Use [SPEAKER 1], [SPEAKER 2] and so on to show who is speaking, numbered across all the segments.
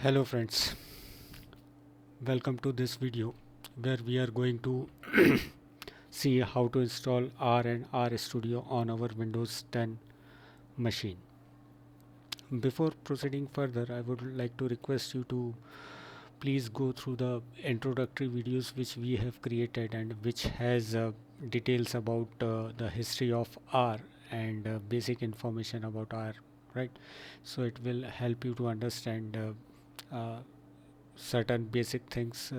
[SPEAKER 1] Hello friends, welcome to this video where we are going to see how to install R and R Studio on our Windows 10 machine. Before proceeding further, I would like to request you to please go through the introductory videos which we have created and which has details about the history of R and basic information about R, right? So it will help you to understand certain basic things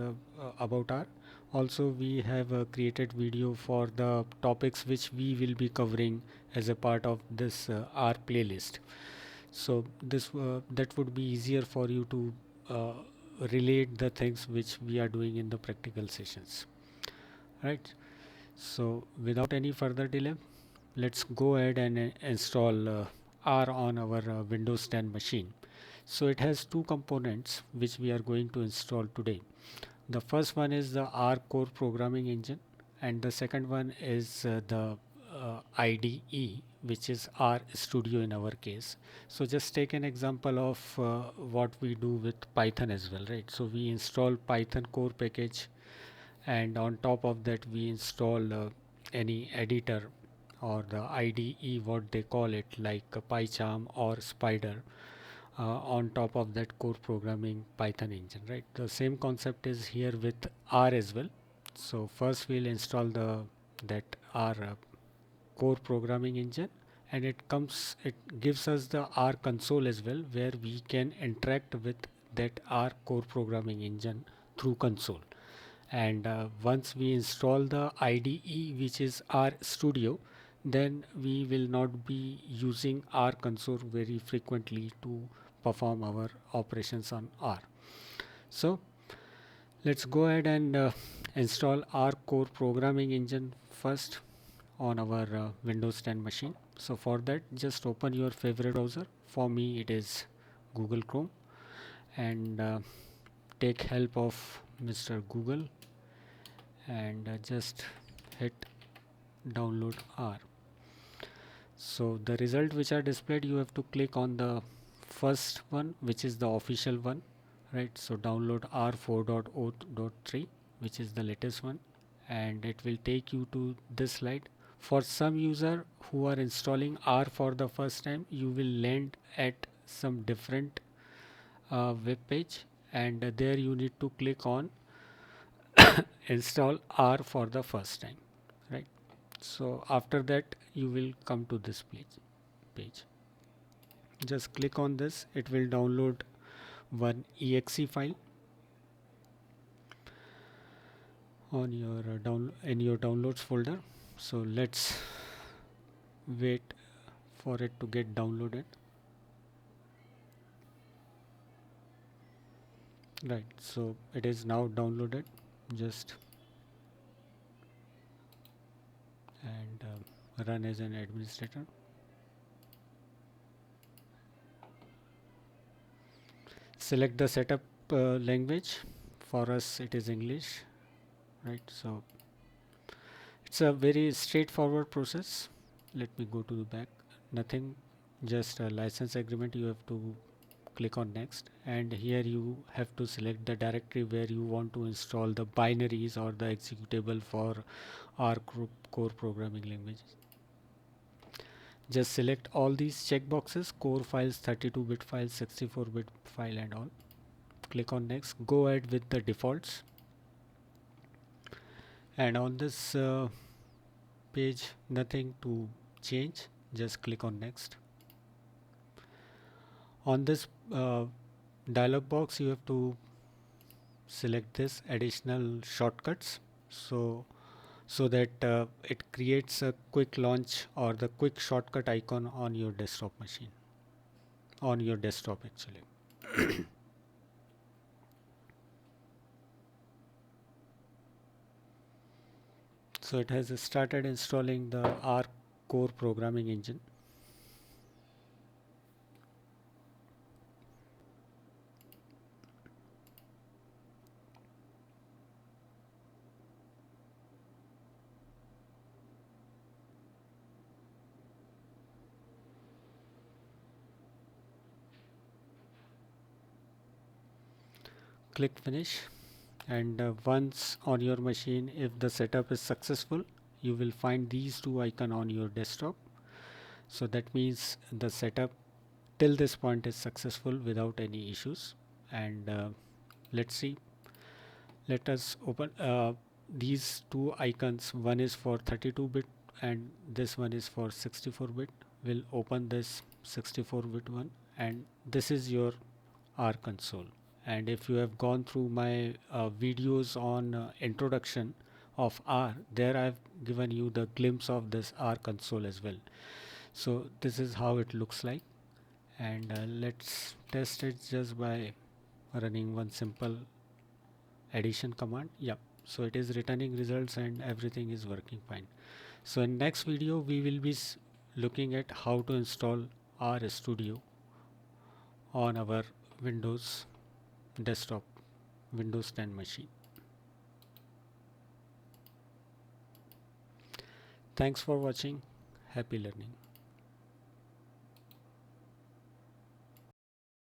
[SPEAKER 1] about R. Also, we have created video for the topics which we will be covering as a part of this R playlist. So this that would be easier for you to uh, relate the things which we are doing in the practical sessions, right? So without any further delay, let's go ahead and install R on our Windows 10 machine. So it has two components which we are going to install today. The first one is the R core programming engine, and the second one is the IDE, which is R Studio in our case. So just take an example of what we do with Python as well, right? So we install Python core package, and on top of that we install any editor or the IDE, what they call it, like PyCharm or Spider, on top of that core programming Python engine, right? The same concept is here with R as well. So first we'll install the that R core programming engine, and it gives us the R console as well, where we can interact with that R core programming engine through console. And once we install the IDE, which is R Studio, then we will not be using R console very frequently to perform our operations on R. So let's go ahead and install R core programming engine first on our Windows 10 machine. So for that, just open your favorite browser. For me it is Google Chrome, and take help of Mr. Google, and just hit download R. So the result which are displayed, you have to click on the first one, which is the official one, right? So download R 4.0.3, which is the latest one, and it will take you to this slide. For some user who are installing R for the first time, you will land at some different web page, and there you need to click on install R for the first time, right? So after that you will come to this page. Just click on this, it will download one exe file on your in your downloads folder. So let's wait for it to get downloaded. Right, so it is now downloaded. Just and run as an administrator. Select the setup language. For us it is English, right? So it's a very straightforward process. Let me go to the back. Nothing, just a license agreement. You have to click on next, and here you have to select the directory where you want to install the binaries or the executable for R group core programming languages. Just select all these checkboxes: core files, 32-bit files, 64-bit file, and all. Click on next. Go ahead with the defaults, and on this page nothing to change. Just click on next. On this dialog box you have to select this additional shortcuts, so that it creates a quick launch or the quick shortcut icon on your desktop machine, on your desktop actually. So it has started installing the R core programming engine. click finish, and once on your machine, if the setup is successful, you will find these two icons on your desktop. So that means the setup till this point is successful without any issues. And let's see, let us open these two icons. One is for 32-bit and this one is for 64-bit. We'll open this 64-bit one, and this is your R console. And if you have gone through my videos on introduction of R, there I've given you the glimpse of this R console as well. So this is how it looks like, and let's test it just by running one simple addition command. Yep, so it is returning results and everything is working fine. So in next video we will be looking at how to install R Studio on our Windows desktop, Windows 10 machine. Thanks for watching. Happy learning.